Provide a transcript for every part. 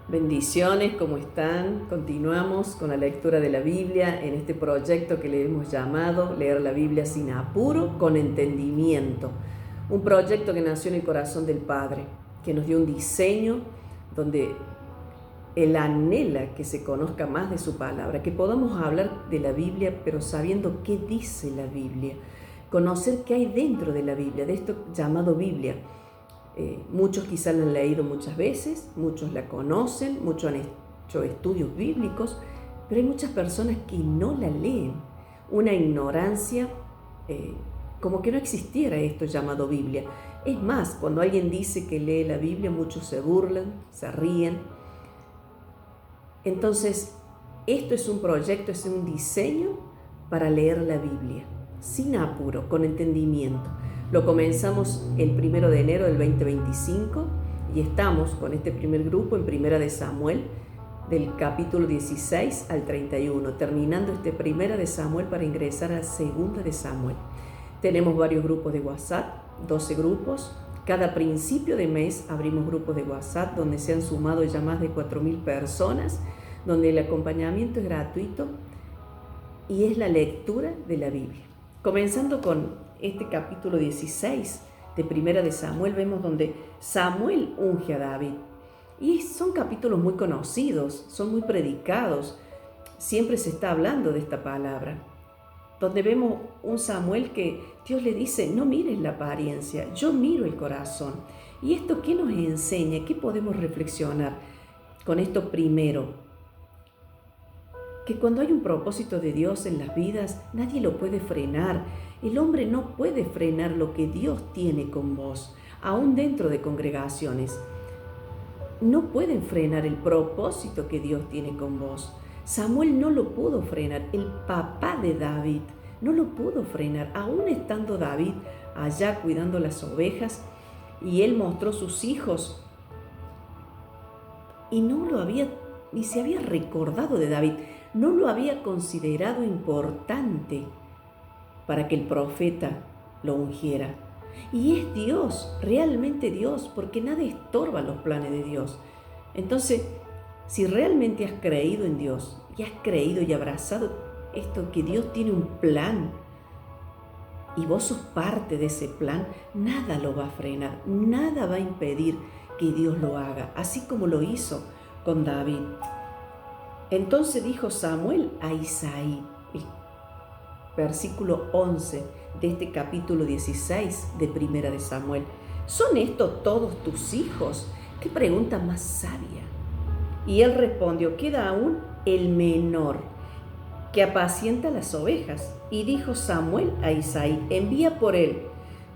Bendiciones, ¿cómo están? Continuamos con la lectura de la Biblia en este proyecto que le hemos llamado Leer la Biblia sin apuro, con entendimiento. Un proyecto que nació en el corazón del Padre, que nos dio un diseño donde Él anhela que se conozca más de su palabra, que podamos hablar de la Biblia, pero sabiendo qué dice la Biblia, conocer qué hay dentro de la Biblia, de esto llamado Biblia. Muchos quizás la han leído muchas veces, muchos la conocen, muchos han hecho estudios bíblicos, pero hay muchas personas que no la leen. Una ignorancia, como que no existiera esto llamado Biblia. Es más, cuando alguien dice que lee la Biblia, muchos se burlan, se ríen. Entonces, esto es un proyecto, es un diseño para leer la Biblia, sin apuro, con entendimiento. Lo comenzamos el 1 de enero del 2025 y estamos con este primer grupo en Primera de Samuel, del capítulo 16 al 31, terminando este Primera de Samuel para ingresar a Segunda de Samuel. Tenemos varios grupos de WhatsApp, 12 grupos. Cada principio de mes abrimos grupos de WhatsApp donde se han sumado ya más de 4.000 personas, donde el acompañamiento es gratuito y es la lectura de la Biblia. Comenzando con este capítulo 16 de Primera de Samuel, vemos donde Samuel unge a David. Y son capítulos muy conocidos, son muy predicados, siempre se está hablando de esta palabra, donde vemos un Samuel que Dios le dice, no mires la apariencia, yo miro el corazón. ¿Y esto qué nos enseña? ¿Qué podemos reflexionar con esto primero? Que cuando hay un propósito de Dios en las vidas, nadie lo puede frenar. El hombre no puede frenar lo que Dios tiene con vos, aún dentro de congregaciones. No pueden frenar el propósito que Dios tiene con vos. Samuel no lo pudo frenar, el papá de David no lo pudo frenar, aún estando David allá cuidando las ovejas, y él mostró sus hijos y ni se había recordado de David, no lo había considerado importante para que el profeta lo ungiera. Y es Dios, realmente Dios, porque nada estorba los planes de Dios. Entonces, si realmente has creído en Dios y has creído y abrazado esto, que Dios tiene un plan y vos sos parte de ese plan, nada lo va a frenar, nada va a impedir que Dios lo haga, así como lo hizo con David. Entonces dijo Samuel a Isaí, versículo 11 de este capítulo 16 de Primera de Samuel, ¿son estos todos tus hijos? Qué pregunta más sabia. Y él respondió, queda aún el menor, que apacienta las ovejas. Y dijo Samuel a Isaí, envía por él,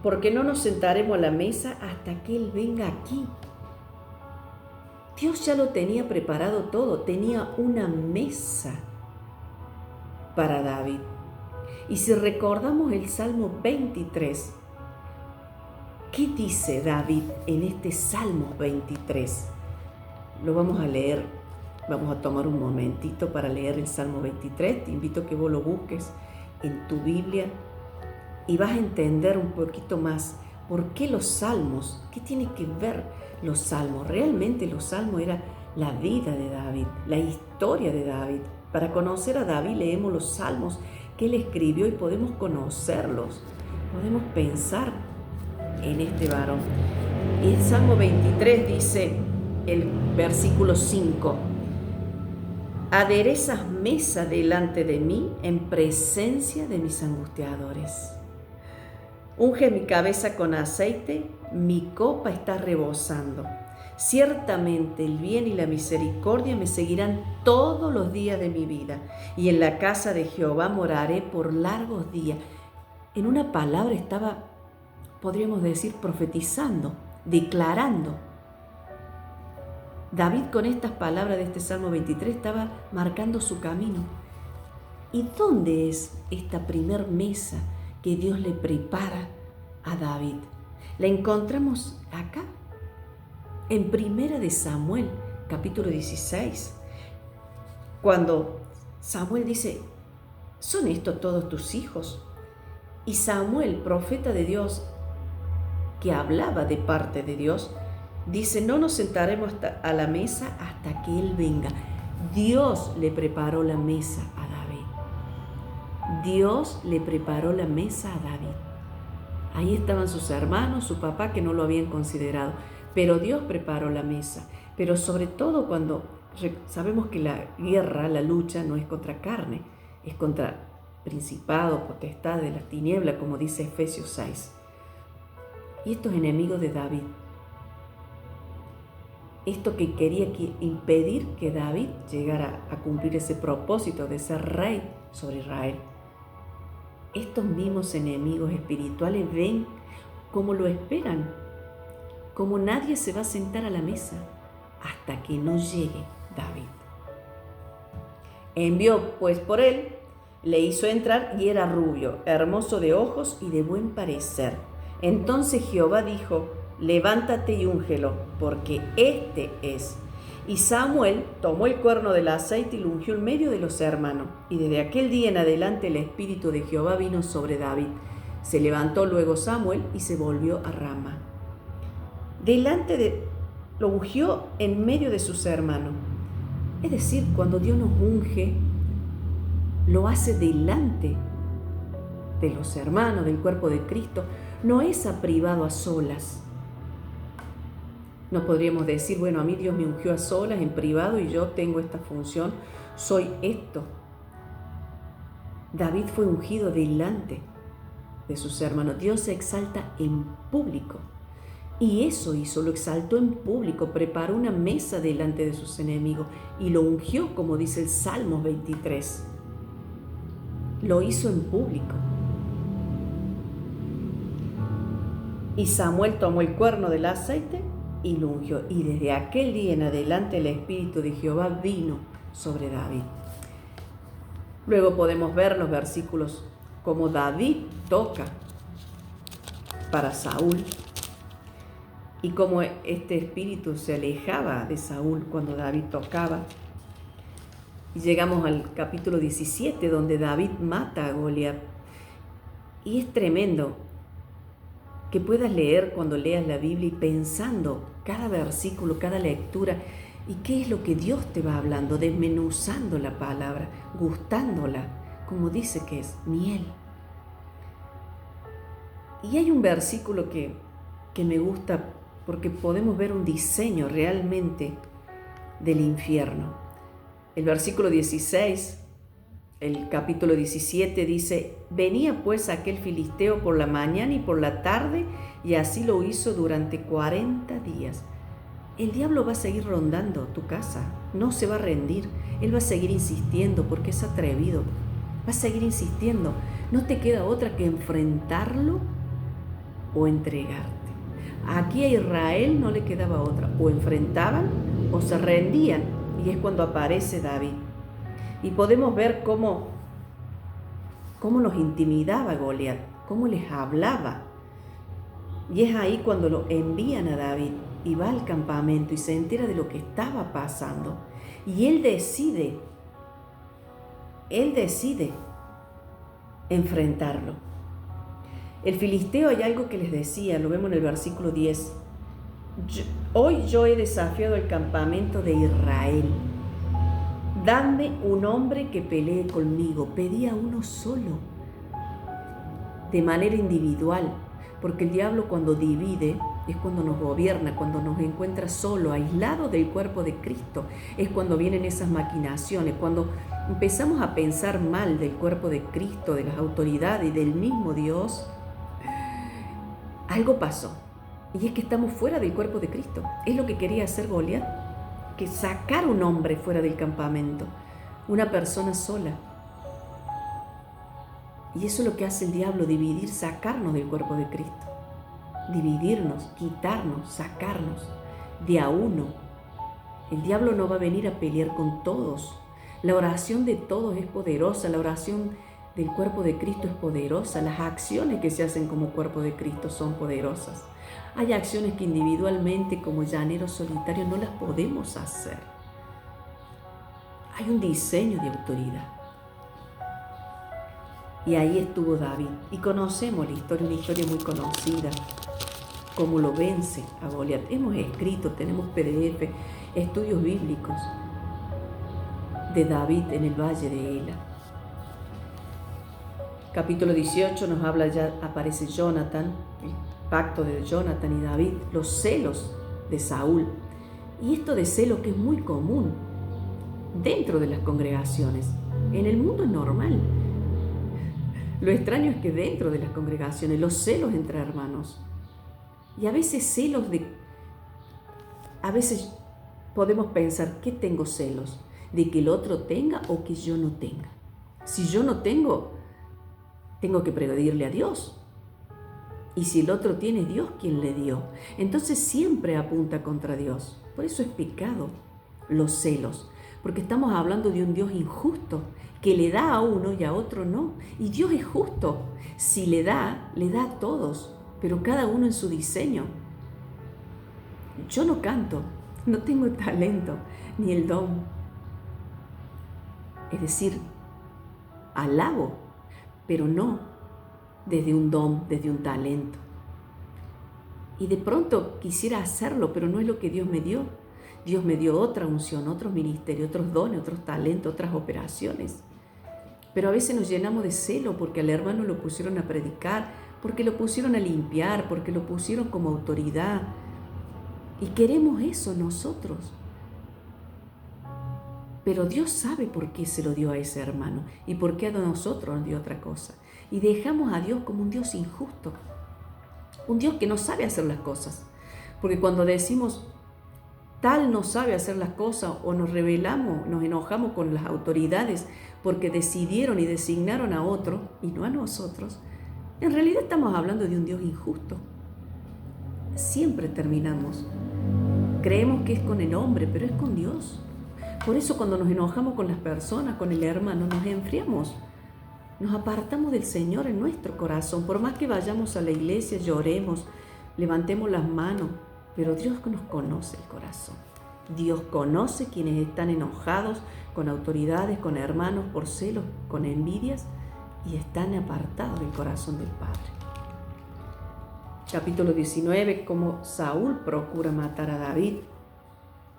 porque no nos sentaremos a la mesa hasta que él venga aquí. Dios ya lo tenía preparado todo, tenía una mesa para David. Y si recordamos el Salmo 23, ¿qué dice David en este Salmo 23? Lo vamos a leer, vamos a tomar un momentito para leer el Salmo 23. Te invito a que vos lo busques en tu Biblia y vas a entender un poquito más por qué los salmos, qué tiene que ver los salmos. Realmente los salmos era la vida de David, la historia de David. Para conocer a David leemos los salmos que él escribió y podemos conocerlos, podemos pensar en este varón. Y el Salmo 23 dice, el versículo 5, aderezas mesa delante de mí en presencia de mis angustiadores. Unge mi cabeza con aceite, mi copa está rebosando. Ciertamente el bien y la misericordia me seguirán todos los días de mi vida, y en la casa de Jehová moraré por largos días. En una palabra estaba, podríamos decir, profetizando, declarando. David con estas palabras de este Salmo 23 estaba marcando su camino. ¿Y dónde es esta primer mesa que Dios le prepara a David? La encontramos acá, en Primera de Samuel, capítulo 16, cuando Samuel dice, ¿son estos todos tus hijos? Y Samuel, profeta de Dios, que hablaba de parte de Dios, Dice, no nos sentaremos a la mesa hasta que Él venga. Dios le preparó la mesa a David. Dios le preparó la mesa a David. Ahí estaban sus hermanos, su papá, que no lo habían considerado. Pero Dios preparó la mesa. Pero sobre todo cuando sabemos que la guerra, la lucha, no es contra carne, es contra principado, potestad de las tinieblas, como dice Efesios 6. Y estos enemigos de David, esto que quería impedir que David llegara a cumplir ese propósito de ser rey sobre Israel. Estos mismos enemigos espirituales ven cómo lo esperan, como nadie se va a sentar a la mesa hasta que no llegue David. Envió pues por él, le hizo entrar y era rubio, hermoso de ojos y de buen parecer. Entonces Jehová dijo, levántate y úngelo, porque este es. Y Samuel tomó el cuerno del aceite y lo ungió en medio de los hermanos. Y desde aquel día en adelante el espíritu de Jehová vino sobre David. Se levantó luego Samuel y se volvió a Rama. Lo ungió en medio de sus hermanos. Es decir, cuando Dios nos unge, lo hace delante de los hermanos, del cuerpo de Cristo. No es a privado, a solas. No podríamos decir, bueno, a mí Dios me ungió a solas, en privado, y yo tengo esta función, soy esto. David fue ungido delante de sus hermanos. Dios se exalta en público. Y eso hizo, lo exaltó en público, preparó una mesa delante de sus enemigos y lo ungió, como dice el Salmo 23. Lo hizo en público. Y Samuel tomó el cuerno del aceite y lo ungió. Y desde aquel día en adelante el Espíritu de Jehová vino sobre David. Luego podemos ver los versículos como David toca para Saúl y cómo este espíritu se alejaba de Saúl cuando David tocaba. Y llegamos al capítulo 17, donde David mata a Goliat. Y es tremendo que puedas leer cuando leas la Biblia y pensando cada versículo, cada lectura, y qué es lo que Dios te va hablando, desmenuzando la palabra, gustándola, como dice que es miel. Y hay un versículo que me gusta porque podemos ver un diseño realmente del infierno. El versículo 16, el capítulo 17 dice, venía pues aquel filisteo por la mañana y por la tarde, y así lo hizo durante 40 días. El diablo va a seguir rondando tu casa, no se va a rendir, él va a seguir insistiendo porque es atrevido, va a seguir insistiendo. No te queda otra que enfrentarlo o entregarte. Aquí a Israel no le quedaba otra, o enfrentaban o se rendían, y es cuando aparece David. Y podemos ver cómo los intimidaba Goliat, cómo les hablaba. Y es ahí cuando lo envían a David y va al campamento y se entera de lo que estaba pasando. Y él decide enfrentarlo. El filisteo, hay algo que les decía, lo vemos en el versículo 10. Hoy yo he desafiado el campamento de Israel. Dame un hombre que pelee conmigo. Pedía uno solo, de manera individual, porque el diablo cuando divide es cuando nos gobierna, cuando nos encuentra solo, aislado del cuerpo de Cristo. Es cuando vienen esas maquinaciones, cuando empezamos a pensar mal del cuerpo de Cristo, de las autoridades y del mismo Dios. Algo pasó, y es que estamos fuera del cuerpo de Cristo. Es lo que quería hacer Goliat, que sacar un hombre fuera del campamento, una persona sola. Y eso es lo que hace el diablo, dividir, sacarnos del cuerpo de Cristo. Dividirnos, quitarnos, sacarnos de a uno. El diablo no va a venir a pelear con todos. La oración de todos es poderosa, la oración del cuerpo de Cristo es poderosa, las acciones que se hacen como cuerpo de Cristo son poderosas. Hay acciones que individualmente como llaneros solitarios no las podemos hacer. Hay un diseño de autoridad. Y ahí estuvo David. Y conocemos la historia, una historia muy conocida. cómo lo vence a Goliat. Hemos escrito, tenemos PDF, estudios bíblicos de David en el valle de Ela. Capítulo 18 nos habla, ya aparece Jonathan, el pacto de Jonathan y David, los celos de Saúl. Y esto de celo que es muy común dentro de las congregaciones. En el mundo es normal. Lo extraño es que dentro de las congregaciones, los celos entre hermanos. Y a veces a veces podemos pensar, ¿qué tengo celos? ¿De que el otro tenga o que yo no tenga? Si yo no tengo, tengo que pedirle a Dios. Y si el otro tiene, Dios quien le dio. Entonces siempre apunta contra Dios. Por eso es pecado los celos. Porque estamos hablando de un Dios injusto, que le da a uno y a otro no. Y Dios es justo. Si le da a todos, pero cada uno en su diseño. Yo no canto, no tengo el talento ni el don. Es decir, alabo, pero no desde un don, desde un talento. Y de pronto quisiera hacerlo, pero no es lo que Dios me dio. Dios me dio otra unción, otros ministerios, otros dones, otros talentos, otras operaciones. Pero a veces nos llenamos de celo porque al hermano lo pusieron a predicar, porque lo pusieron a limpiar, porque lo pusieron como autoridad. Y queremos eso nosotros. Pero Dios sabe por qué se lo dio a ese hermano y por qué a nosotros nos dio otra cosa. Y dejamos a Dios como un Dios injusto, un Dios que no sabe hacer las cosas. Porque cuando decimos, tal no sabe hacer las cosas, o nos rebelamos, nos enojamos con las autoridades porque decidieron y designaron a otro y no a nosotros, en realidad estamos hablando de un Dios injusto. Siempre terminamos. Creemos que es con el hombre, pero es con Dios. Por eso cuando nos enojamos con las personas, con el hermano, nos enfriamos. Nos apartamos del Señor en nuestro corazón. Por más que vayamos a la iglesia, lloremos, levantemos las manos, pero Dios nos conoce el corazón. Dios conoce quienes están enojados con autoridades, con hermanos, por celos, con envidias, y están apartados del corazón del Padre. Capítulo 19, cómo Saúl procura matar a David.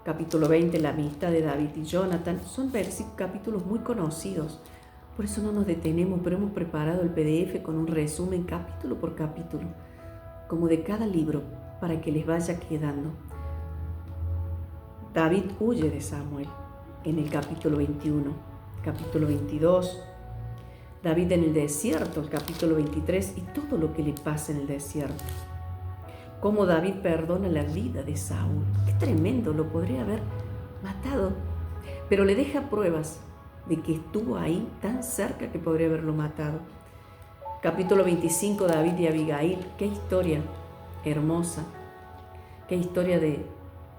Capítulo 20, la amistad de David y Jonathan. Son capítulos muy conocidos. Por eso no nos detenemos, pero hemos preparado el PDF con un resumen capítulo por capítulo, como de cada libro, para que les vaya quedando. David huye de Samuel en el capítulo 21. Capítulo 22, David en el desierto, el capítulo 23, y todo lo que le pasa en el desierto. Cómo David perdona la vida de Saúl. Qué tremendo, lo podría haber matado, pero le deja pruebas de que estuvo ahí tan cerca que podría haberlo matado. Capítulo 25, David y Abigail. Qué historia hermosa, qué historia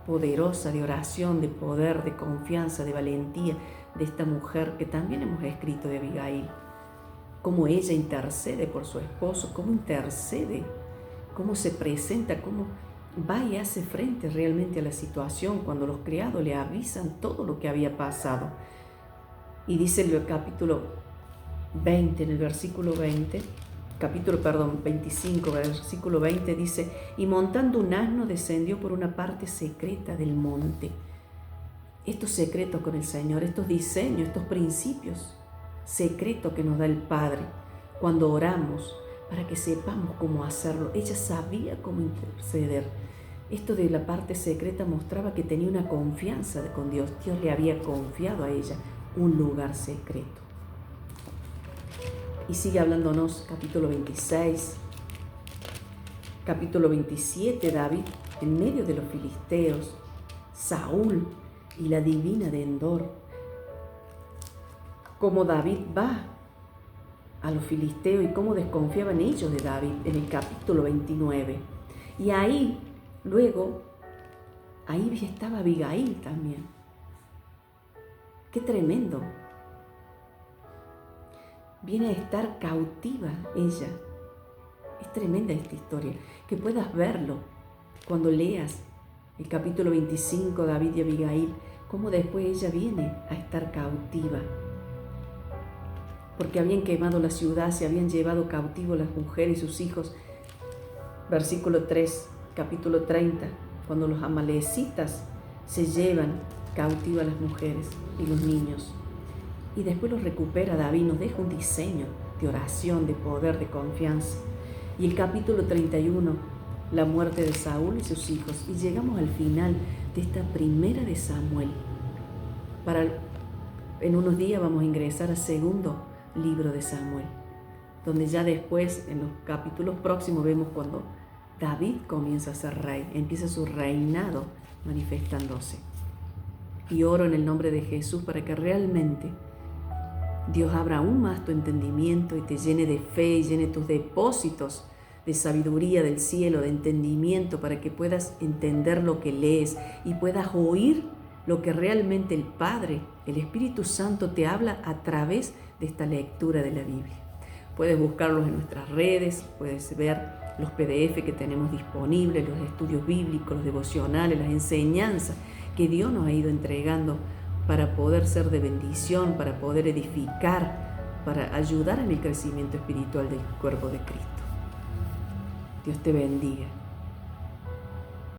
poderosa, de oración, de poder, de confianza, de valentía de esta mujer que también hemos escrito de Abigail. Cómo ella intercede por su esposo, cómo intercede, cómo se presenta, cómo va y hace frente realmente a la situación cuando los criados le avisan todo lo que había pasado. Y dice el capítulo 20, en el versículo 20, 25, versículo 20 dice, y montando un asno descendió por una parte secreta del monte. Estos secretos con el Señor, estos diseños, estos principios secretos que nos da el Padre cuando oramos para que sepamos cómo hacerlo. Ella sabía cómo interceder. Esto de la parte secreta mostraba que tenía una confianza con Dios. Dios le había confiado a ella un lugar secreto. Y sigue hablándonos capítulo 26, capítulo 27, David en medio de los filisteos, Saúl y la divina de Endor. Cómo David va a los filisteos y cómo desconfiaban ellos de David en el capítulo 29. Y ahí, luego, ahí estaba Abigail también. ¡Qué tremendo! Viene a estar cautiva ella. Es tremenda esta historia. Que puedas verlo cuando leas el capítulo 25, David y Abigail, cómo después ella viene a estar cautiva. Porque habían quemado la ciudad, se habían llevado cautivos las mujeres y sus hijos. Versículo 3, capítulo 30, cuando los amalecitas se llevan cautiva a las mujeres y los niños. Y después los recupera David, nos deja un diseño de oración, de poder, de confianza. Y el capítulo 31, la muerte de Saúl y sus hijos. Y llegamos al final de esta primera de Samuel. En unos días vamos a ingresar al segundo libro de Samuel, donde ya después, en los capítulos próximos, vemos cuando David comienza a ser rey, empieza su reinado manifestándose. Y oro en el nombre de Jesús para que realmente Dios abra aún más tu entendimiento y te llene de fe y llene tus depósitos de sabiduría del cielo, de entendimiento, para que puedas entender lo que lees y puedas oír lo que realmente el Padre, el Espíritu Santo te habla a través de esta lectura de la Biblia. Puedes buscarlos en nuestras redes, puedes ver los PDF que tenemos disponibles, los estudios bíblicos, los devocionales, las enseñanzas que Dios nos ha ido entregando para poder ser de bendición, para poder edificar, para ayudar en el crecimiento espiritual del cuerpo de Cristo. Dios te bendiga.